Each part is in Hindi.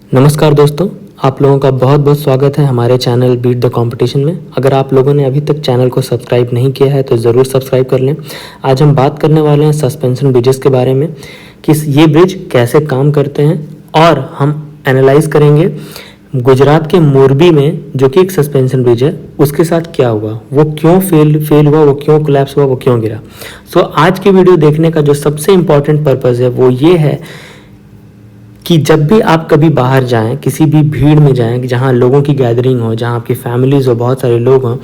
नमस्कार दोस्तों, आप लोगों का बहुत बहुत स्वागत है हमारे चैनल बीट द कंपटीशन में। अगर आप लोगों ने अभी तक चैनल को सब्सक्राइब नहीं किया है तो ज़रूर सब्सक्राइब कर लें। आज हम बात करने वाले हैं सस्पेंशन ब्रिजेस के बारे में कि ये ब्रिज कैसे काम करते हैं, और हम एनालाइज करेंगे गुजरात के मोरबी में जो कि एक सस्पेंशन ब्रिज है उसके साथ क्या हुआ, वो क्यों फेल हुआ, वो क्यों कोलैप्स हुआ, वो क्यों गिरा। सो आज की वीडियो देखने का जो सबसे इम्पॉर्टेंट पर्पज़ है वो ये है कि जब भी आप कभी बाहर जाएं, किसी भी भीड़ में जाएं जहां लोगों की गैदरिंग हो, जहां आपकी फैमिलीज हो, बहुत सारे लोग हों,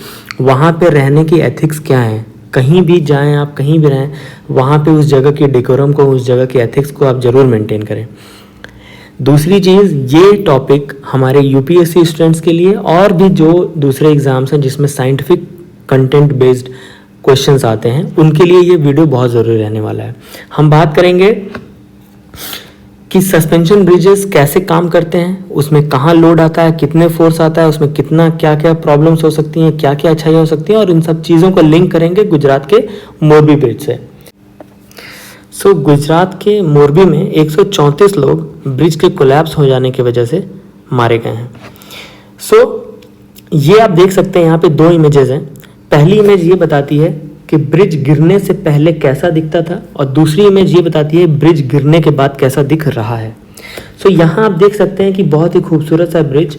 वहां पे रहने की एथिक्स क्या है। कहीं भी जाएं, आप कहीं भी रहें, वहां पे उस जगह के डेकोरम को, उस जगह के एथिक्स को आप ज़रूर मेंटेन करें। दूसरी चीज़, ये टॉपिक हमारे यूपीएससी स्टूडेंट्स के लिए और भी जो दूसरे एग्ज़ाम्स हैं जिसमें साइंटिफिक कंटेंट बेस्ड क्वेश्चंस आते हैं, उनके लिए ये वीडियो बहुत ज़रूरी रहने वाला है। हम बात करेंगे कि सस्पेंशन ब्रिजेस कैसे काम करते हैं, उसमें कहाँ लोड आता है, कितने फोर्स आता है, उसमें कितना क्या क्या प्रॉब्लम्स हो सकती हैं, क्या क्या अच्छाई हो सकती हैं, और इन सब चीज़ों को लिंक करेंगे गुजरात के मोरबी ब्रिज से। सो गुजरात के मोरबी में 134 लोग ब्रिज के कोलैप्स हो जाने की वजह से मारे गए हैं। सो ये आप देख सकते हैं, यहाँ पे दो इमेजेस हैं। पहली इमेज ये बताती है कि ब्रिज गिरने से पहले कैसा दिखता था, और दूसरी इमेज ये बताती है ब्रिज गिरने के बाद कैसा दिख रहा है। सो यहाँ आप देख सकते हैं कि बहुत ही खूबसूरत सा ब्रिज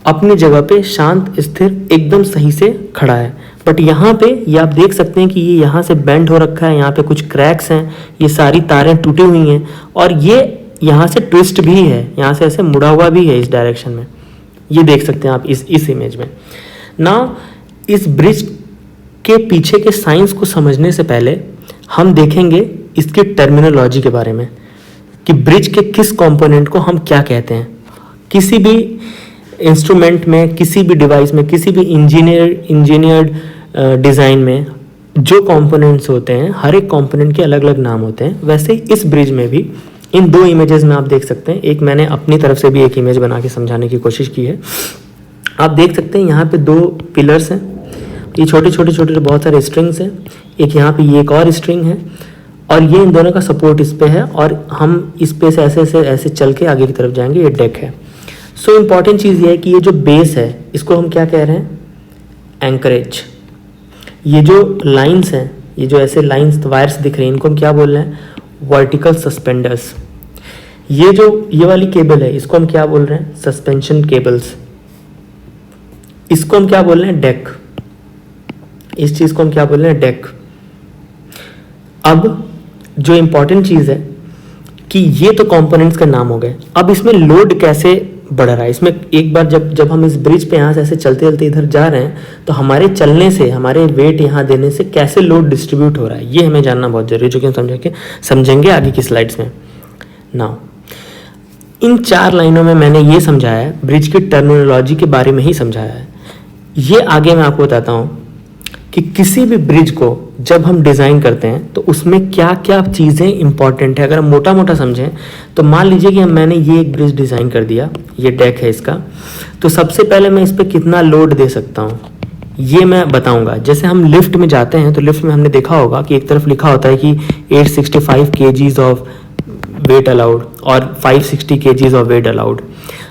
अपनी जगह पे शांत स्थिर एकदम सही से खड़ा है। बट यहाँ पे ये आप देख सकते हैं कि ये यहाँ से बेंड हो रखा है, यहाँ पे कुछ क्रैक्स हैं, ये सारी तारें टूटी हुई हैं, और ये यहाँ से ट्विस्ट भी है, यहाँ से ऐसे मुड़ा हुआ भी है इस डायरेक्शन में। ये देख सकते हैं आप इस इमेज में। नाउ इस ब्रिज के पीछे के साइंस को समझने से पहले हम देखेंगे इसकी टर्मिनोलॉजी के बारे में कि ब्रिज के किस कंपोनेंट को हम क्या कहते हैं। किसी भी इंस्ट्रूमेंट में, किसी भी डिवाइस में, किसी भी इंजीनियर्ड डिज़ाइन में जो कंपोनेंट्स होते हैं, हर एक कंपोनेंट के अलग अलग नाम होते हैं। वैसे ही इस ब्रिज में भी इन दो इमेजेस में आप देख सकते हैं, एक मैंने अपनी तरफ से भी एक इमेज बना के समझाने की कोशिश की है। आप देख सकते हैं यहाँ पे दो पिलर्स हैं, ये छोटे छोटे छोटे बहुत सारे स्ट्रिंग्स हैं, एक यहाँ पे ये एक और स्ट्रिंग है, और ये इन दोनों का सपोर्ट इस पे है, और हम इस पे से ऐसे चल के आगे की तरफ जाएंगे। ये डेक है। सो इम्पॉर्टेंट चीज़ ये है कि ये जो बेस है इसको हम क्या कह रहे हैं, एंकरेज। ये जो लाइंस हैं, ये जो ऐसे लाइंस वायर्स दिख रही हैं, इनको हम क्या बोल रहे हैं, वर्टिकल सस्पेंडर्स। ये वाली केबल है, इसको हम क्या बोल रहे हैं, सस्पेंशन केबल्स। इसको हम क्या बोल रहे हैं, डेक। इस चीज को हम क्या बोल रहे हैं, डेक। अब जो इंपॉर्टेंट चीज है कि ये तो कंपोनेंट्स के नाम हो गए। अब इसमें लोड कैसे बढ़ रहा है, इसमें एक बार जब हम इस ब्रिज पे यहाँ से ऐसे चलते चलते इधर जा रहे हैं, तो हमारे चलने से, हमारे वेट यहाँ देने से कैसे लोड डिस्ट्रीब्यूट हो रहा है, ये हमें जानना बहुत जरूरी है, जो कि हम समझेंगे आगे की स्लाइड्स में। नाउ इन 4 लाइनों में मैंने ये समझाया है, ब्रिज की टर्मिनोलॉजी के बारे में ही समझाया है। ये आगे मैं आपको बताता हूँ कि किसी भी ब्रिज को जब हम डिज़ाइन करते हैं तो उसमें क्या क्या चीज़ें इंपॉर्टेंट है। अगर हम मोटा मोटा समझें तो मान लीजिए कि मैंने ये एक ब्रिज डिज़ाइन कर दिया, ये डेक है इसका, तो सबसे पहले मैं इस पर कितना लोड दे सकता हूँ ये मैं बताऊंगा। जैसे हम लिफ्ट में जाते हैं तो लिफ्ट में हमने देखा होगा कि एक तरफ लिखा होता है कि 865 kgs ऑफ वेट अलाउड और 560 kgs ऑफ वेट अलाउड।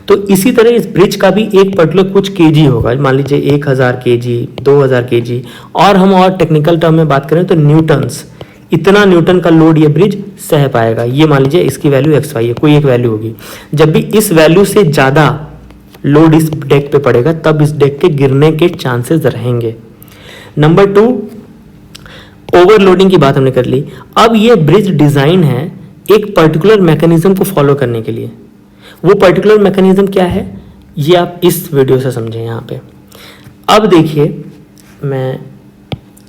तो इसी तरह इस ब्रिज का भी एक पर्टिकुलर कुछ केजी होगा, मान लीजिए 1000 kg, 2000 kg, और हम और टेक्निकल टर्म में बात करें तो न्यूटन्स, इतना न्यूटन का लोड ये ब्रिज सह पाएगा। ये मान लीजिए इसकी वैल्यू XY है, कोई एक वैल्यू होगी। जब भी इस वैल्यू से ज़्यादा लोड इस डेक पे पड़ेगा तब इस डेक के गिरने के चांसेस रहेंगे। नंबर 2, ओवरलोडिंग की बात हमने कर ली। अब ये ब्रिज डिज़ाइन है एक पर्टिकुलर मैकेनिज्म को फॉलो करने के लिए। वो पर्टिकुलर मैकेनिज्म क्या है ये आप इस वीडियो से समझें यहाँ पे। अब देखिए, मैं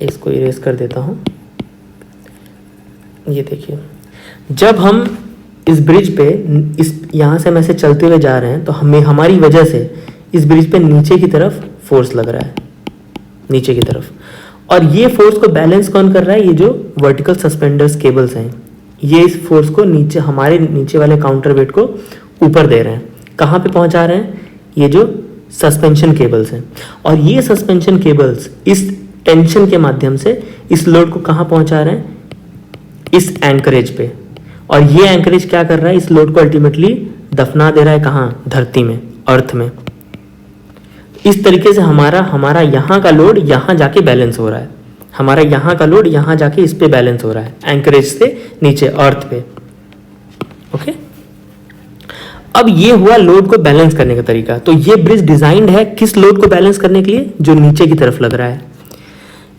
इसको इरेज कर देता हूँ। ये देखिए, जब हम इस ब्रिज पे यहाँ से हम ऐसे चलते हुए जा रहे हैं तो हमारी वजह से इस ब्रिज पे नीचे की तरफ फोर्स लग रहा है, नीचे की तरफ। और ये फोर्स को बैलेंस कौन कर रहा है, ये जो वर्टिकल सस्पेंडर्स केबल्स हैं, ये इस फोर्स को नीचे, हमारे नीचे वाले काउंटर वेट को ऊपर दे रहे हैं। कहाँ पे पहुंचा रहे हैं, ये जो सस्पेंशन केबल्स हैं। और ये सस्पेंशन केबल्स इस टेंशन के माध्यम से इस लोड को कहाँ पहुंचा रहे हैं, इस एंकरेज पे। और ये एंकरेज क्या कर रहा है, इस लोड को अल्टीमेटली दफना दे रहा है कहाँ, धरती में, अर्थ में। इस तरीके से हमारा यहाँ का लोड यहाँ जाके बैलेंस हो रहा है, हमारा यहाँ का लोड यहाँ जाके इस पे बैलेंस हो रहा है, एंकरेज से नीचे अर्थ पे। ओके, अब ये हुआ लोड को बैलेंस करने का तरीका। तो ये ब्रिज डिजाइंड है किस लोड को बैलेंस करने के लिए, जो नीचे की तरफ लग रहा है।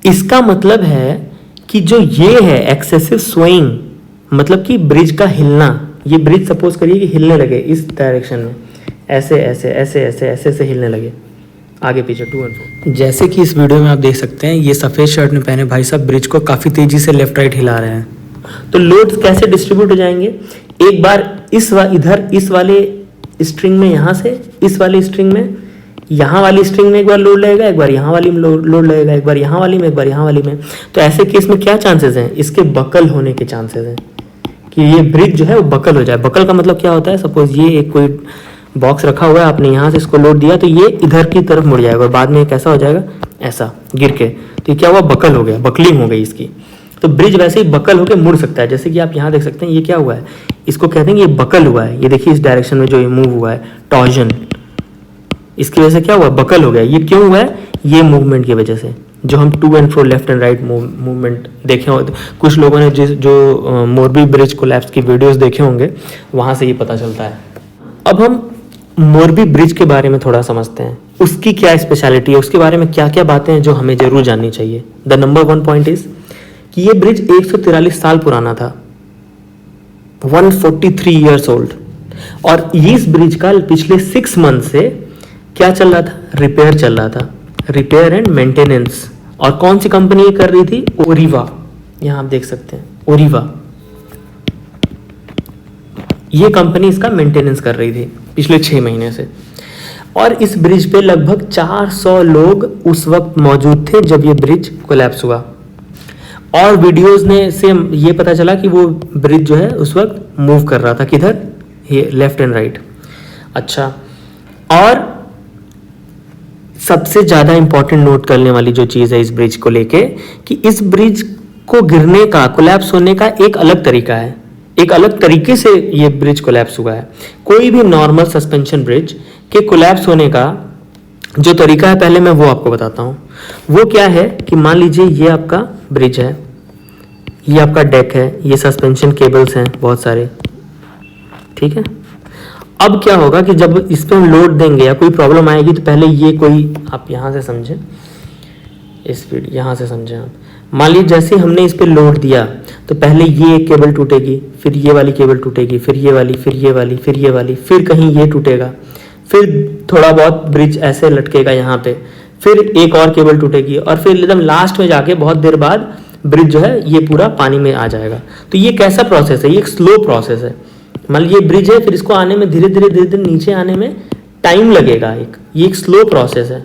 इसका मतलब है कि जो ये है एक्सेसिव स्विंग, मतलब कि ब्रिज का हिलना, ये ब्रिज सपोज करिए कि हिलने लगे इस डायरेक्शन में, ऐसे ऐसे ऐसे ऐसे ऐसे ऐसे हिलने लगे आगे पीछे, टू एंड फ्रो। जैसे कि इस वीडियो में आप देख सकते हैं, ये सफ़ेद शर्ट में पहने भाई साहब ब्रिज को काफ़ी तेज़ी से लेफ्ट राइट हिला रहे हैं। तो लोड्स कैसे डिस्ट्रीब्यूट हो जाएंगे, एक बार इधर इस वाले स्ट्रिंग में, यहाँ से इस वाले स्ट्रिंग में, यहाँ वाली स्ट्रिंग में एक बार लोड लगेगा, एक बार यहाँ वाली में लोड लगेगा, एक बार यहाँ वाली में, एक बार यहाँ वाली में। तो ऐसे केस में क्या चांसेस हैं, इसके बकल होने के चांसेस हैं कि ये ब्रिज जो है वो बकल हो जाए। बकल का मतलब क्या होता है, सपोज ये एक कोई बॉक्स रखा हुआ है, आपने यहाँ से इसको लोड दिया तो ये इधर की तरफ मुड़ जाएगा और बाद में कैसा हो जाएगा, ऐसा गिर के। तो ये क्या हुआ, बकल हो गया, बकलिंग हो गई इसकी। तो ब्रिज वैसे ही बकल होकर मुड़ सकता है, जैसे कि आप यहाँ देख सकते हैं ये क्या हुआ है, इसको कहते हैं ये बकल हुआ है। ये देखिए इस डायरेक्शन में जो ये मूव हुआ है, टॉर्जन, इसकी वजह से क्या हुआ, बकल हो गया। ये क्यों हुआ है, ये मूवमेंट की वजह से, जो हम to and fro left and right movement देखे हो। कुछ लोगों ने जो मोरबी ब्रिज कोलैप्स की वीडियोस देखे होंगे, वहाँ से ये पता चलता है। अब हम मोरबी ब्रिज के बारे में थोड़ा समझते हैं, उसकी क्या स्पेशलिटी है, उसके बारे में क्या क्या बातें हैं जो हमें जरूर जाननी चाहिए। द नंबर 1 पॉइंट इज कि ये ब्रिज 143 साल पुराना था, 143 ईयर्स ओल्ड। और इस ब्रिज का पिछले 6 मंथ से क्या चल रहा था, रिपेयर चल रहा था, रिपेयर एंड मेंटेनेंस। और कौन सी कंपनी ये कर रही थी, ओरिवा, यहां आप देख सकते हैं ओरिवा, ये कंपनी इसका मेंटेनेंस कर रही थी पिछले 6 महीने से। और इस ब्रिज पे लगभग 400 लोग उस वक्त मौजूद थे जब ये ब्रिज कोलैप्स हुआ। और वीडियोस ने से ये पता चला कि वो ब्रिज जो है उस वक्त मूव कर रहा था, किधर, ये लेफ्ट एंड राइट। अच्छा, और सबसे ज्यादा इंपॉर्टेंट नोट करने वाली जो चीज है इस ब्रिज को लेके, कि इस ब्रिज को गिरने का, कोलैप्स होने का एक अलग तरीका है, एक अलग तरीके से ये ब्रिज कोलैप्स हुआ है। कोई भी नॉर्मल सस्पेंशन ब्रिज के कोलैप्स होने का जो तरीका है, पहले मैं वो आपको बताता हूँ। वो क्या है कि मान लीजिए ये आपका ब्रिज है, ये आपका डेक है, ये सस्पेंशन केबल्स हैं बहुत सारे, ठीक है। अब क्या होगा कि जब इस पर हम लोड देंगे या कोई प्रॉब्लम आएगी, तो पहले ये कोई, आप यहाँ से समझें, स्पीड यहाँ से समझें आप। मान लीजिए जैसे हमने इस पे लोड दिया, तो पहले ये एक केबल टूटेगी, फिर ये वाली केबल टूटेगी, फिर ये वाली, फिर ये वाली, फिर ये वाली, फिर कहीं ये टूटेगा, फिर थोड़ा बहुत ब्रिज ऐसे लटकेगा यहाँ पे, फिर एक और केबल टूटेगी, और फिर एकदम लास्ट में जाके बहुत देर बाद ब्रिज जो है ये पूरा पानी में आ जाएगा। तो ये कैसा प्रोसेस है, ये एक स्लो प्रोसेस है। मान लीजिए ब्रिज है, फिर इसको आने में धीरे धीरे नीचे आने में टाइम लगेगा, ये एक स्लो प्रोसेस है।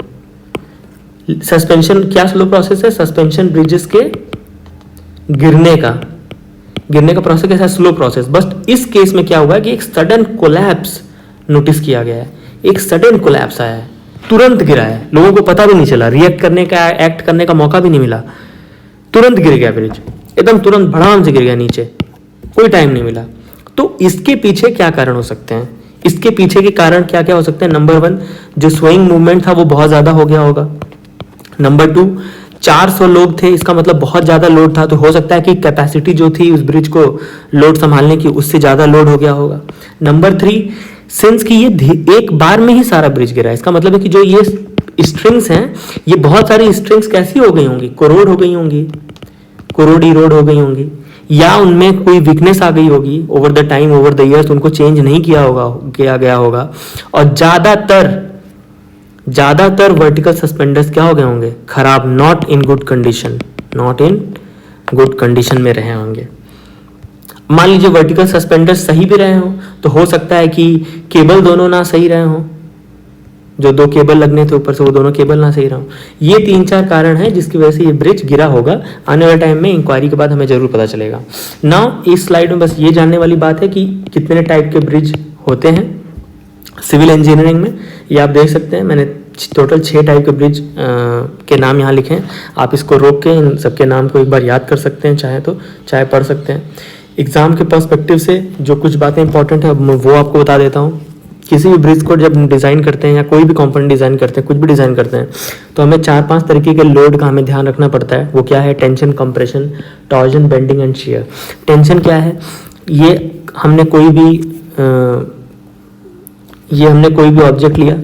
सस्पेंशन क्या स्लो प्रोसेस है, सस्पेंशन ब्रिजेस के गिरने का प्रोसेस कैसा, स्लो प्रोसेस। बस इस केस में क्या हुआ है कि एक सडन कोलैप्स नोटिस किया गया है, एक सडन कोलैप्स आया है, तुरंत गिरा है, लोगों को पता भी नहीं चला, रिएक्ट करने का, एक्ट करने का मौका भी नहीं मिला, तुरंत गिर गया ब्रिज, एकदम तुरंत भड़ाम से गिर गया नीचे, कोई टाइम नहीं मिला। तो इसके पीछे क्या कारण हो सकते हैं, इसके पीछे के कारण क्या क्या हो सकते हैं। नंबर 1, जो स्विंग मूवमेंट था वो बहुत ज्यादा हो गया होगा। नंबर 2, 400 लोग थे, इसका मतलब बहुत ज्यादा लोड था, तो हो सकता है कि कैपेसिटी जो थी उस ब्रिज को लोड संभालने की, उससे ज्यादा लोड हो गया होगा। नंबर 3, सिंस कि ये एक बार में ही सारा ब्रिज गिरा, इसका मतलब है कि जो ये स्ट्रिंग्स हैं, ये बहुत सारी स्ट्रिंग्स कैसी हो गई होंगी, कोरोड हो गई होंगी, कोरोड इरोड हो गई होंगी, या उनमें कोई वीकनेस आ गई होगी over the time, over the years, उनको चेंज नहीं किया गया होगा। और ज्यादातर वर्टिकल सस्पेंडर्स क्या हो गए होंगे, खराब, नॉट इन गुड कंडीशन में रहे होंगे। मान लीजिए वर्टिकल सस्पेंडर्स सही भी रहे हों, तो हो सकता है कि केबल दोनों ना सही रहे हों, जो 2 केबल लगने थे ऊपर से, वो दोनों केबल ना सही रहे हों। ये 3-4 कारण हैं जिसकी वजह से ये ब्रिज गिरा होगा। आने वाले टाइम में इंक्वायरी के बाद हमें जरूर पता चलेगा। नाउ इस स्लाइड में बस ये जानने वाली बात है कि कितने टाइप के ब्रिज होते हैं सिविल इंजीनियरिंग में। ये आप देख सकते हैं, मैंने टोटल 6 टाइप के ब्रिज के नाम यहाँ लिखे हैं। आप इसको रोक के इन सबके नाम को एक बार याद कर सकते हैं, चाहे पढ़ सकते हैं। एग्ज़ाम के पर्सपेक्टिव से जो कुछ बातें इंपॉर्टेंट है वो आपको बता देता हूँ। किसी भी ब्रिज को जब डिज़ाइन करते हैं या कोई भी कंपोनेंट डिज़ाइन करते हैं, कुछ भी डिज़ाइन करते हैं, तो हमें 4-5 तरीके के लोड का हमें ध्यान रखना पड़ता है। वो क्या है? Tension, compression, torsion, bending and shear. Tension क्या है? ये हमने कोई भी ऑब्जेक्ट लिया,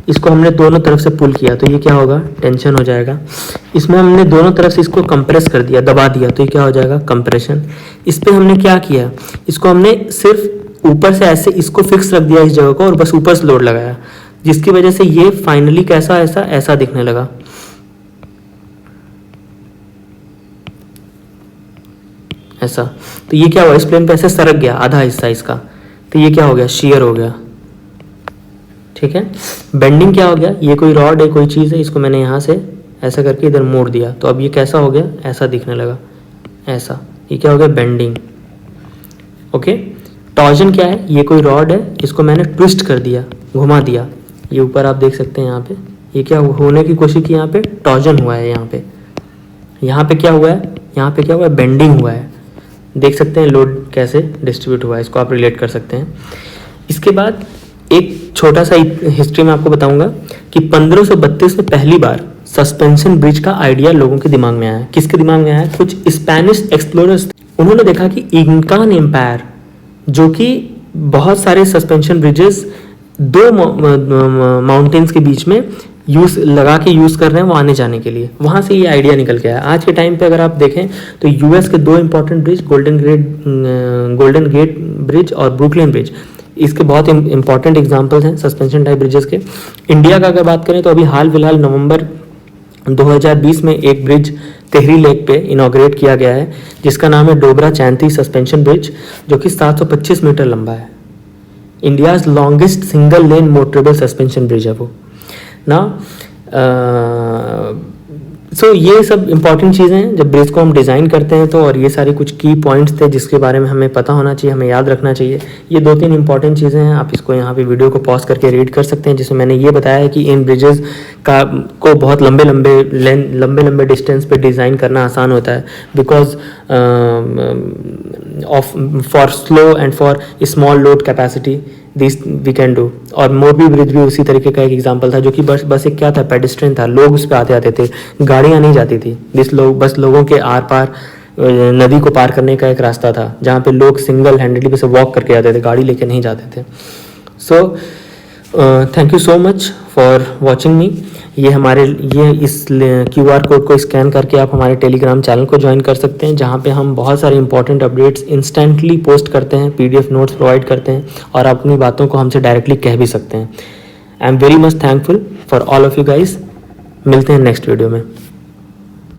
इसको हमने दोनों तरफ से पुल किया तो ये क्या होगा? टेंशन हो जाएगा। इसमें हमने दोनों तरफ से इसको कंप्रेस कर दिया, दबा दिया, तो ये क्या हो जाएगा? कंप्रेशन। इस पे हमने क्या किया? इसको हमने सिर्फ ऊपर से ऐसे इसको फिक्स रख दिया इस जगह को और बस ऊपर से लोड लगाया, जिसकी वजह से ये फाइनली कैसा ऐसा दिखने लगा। ऐसा। तो ये क्या हुआ? इस प्लेन पे ऐसे सरक गया आधा हिस्सा इसका, तो ये क्या हो गया? शियर हो गया। ठीक है। बेंडिंग क्या हो गया? ये कोई रॉड है, कोई चीज़ है, इसको मैंने यहाँ से ऐसा करके इधर मोड़ दिया, तो अब ये कैसा हो गया? ऐसा दिखने लगा, ऐसा। ये क्या हो गया? बेंडिंग। ओके। टॉर्जन क्या है? ये कोई रॉड है, इसको मैंने ट्विस्ट कर दिया, घुमा दिया, ये ऊपर आप देख सकते हैं यहाँ पे, ये क्या होने की कोशिश की? यहाँ पे टॉर्जन हुआ है। यहाँ पे क्या हुआ है? यहाँ पे क्या हुआ है? बेंडिंग हुआ है। देख सकते हैं लोड कैसे डिस्ट्रीब्यूट हुआ है, इसको आप रिलेट कर सकते हैं। इसके बाद एक छोटा सा हिस्ट्री में आपको बताऊंगा कि 1532 में पहली बार सस्पेंशन ब्रिज का आइडिया लोगों के दिमाग में आया। किसके दिमाग में आया? कुछ स्पेनिश एक्सप्लोरर्स। उन्होंने देखा कि इंकान एम्पायर, जो कि बहुत सारे सस्पेंशन ब्रिजेस दो माउंटेन्स के बीच में यूज़ कर रहे हैं वो आने जाने के लिए, वहाँ से ये आइडिया निकल के आया। आज के टाइम पे अगर आप देखें तो यूएस के 2 important bridge, Golden Gate Bridge और ब्रुकलिन ब्रिज, इसके बहुत इंपॉर्टेंट एग्जांपल्स हैं सस्पेंशन टाइप ब्रिजेस के। इंडिया का अगर बात करें तो अभी हाल फिलहाल नवंबर 2020 में एक ब्रिज तेहरी लेक पे इनॉग्रेट किया गया है, जिसका नाम है डोबरा चैंती सस्पेंशन ब्रिज, जो कि 725 मीटर लंबा है। India's longest single lane motorable suspension bridge है वो ना। सो ये सब इंपॉर्टेंट चीज़ें हैं जब ब्रिज को हम डिज़ाइन करते हैं तो, और ये सारे कुछ की पॉइंट्स थे जिसके बारे में हमें पता होना चाहिए, हमें याद रखना चाहिए। ये 2-3 इंपॉर्टेंट चीज़ें हैं, आप इसको यहाँ पे वीडियो को पॉज करके रीड कर सकते हैं, जिसमें मैंने ये बताया है कि इन ब्रिजेस को बहुत लंबे डिस्टेंस पे डिज़ाइन करना आसान होता है, because for slow and for small load capacity this we can do. और मोरबी ब्रिज भी उसी तरीके का एक एग्जांपल था, जो कि बस एक क्या था? पेडेस्ट्रियन था, लोग उस पर आते थे, गाड़ियाँ नहीं जाती थी। बस लोगों के आर पार नदी को पार करने का एक रास्ता था, जहाँ पे लोग सिंगल हैंडेडली बस वॉक करके आते थे, गाड़ी लेके नहीं जाते थे। So thank you so much for watching मी। इस QR कोड को स्कैन करके आप हमारे टेलीग्राम चैनल को ज्वाइन कर सकते हैं, जहाँ पे हम बहुत सारे इंपॉर्टेंट अपडेट्स इंस्टेंटली पोस्ट करते हैं, PDF नोट्स प्रोवाइड करते हैं, और आप अपनी बातों को हमसे डायरेक्टली कह भी सकते हैं। I am very much thankful for all of you guys. मिलते हैं नेक्स्ट वीडियो में।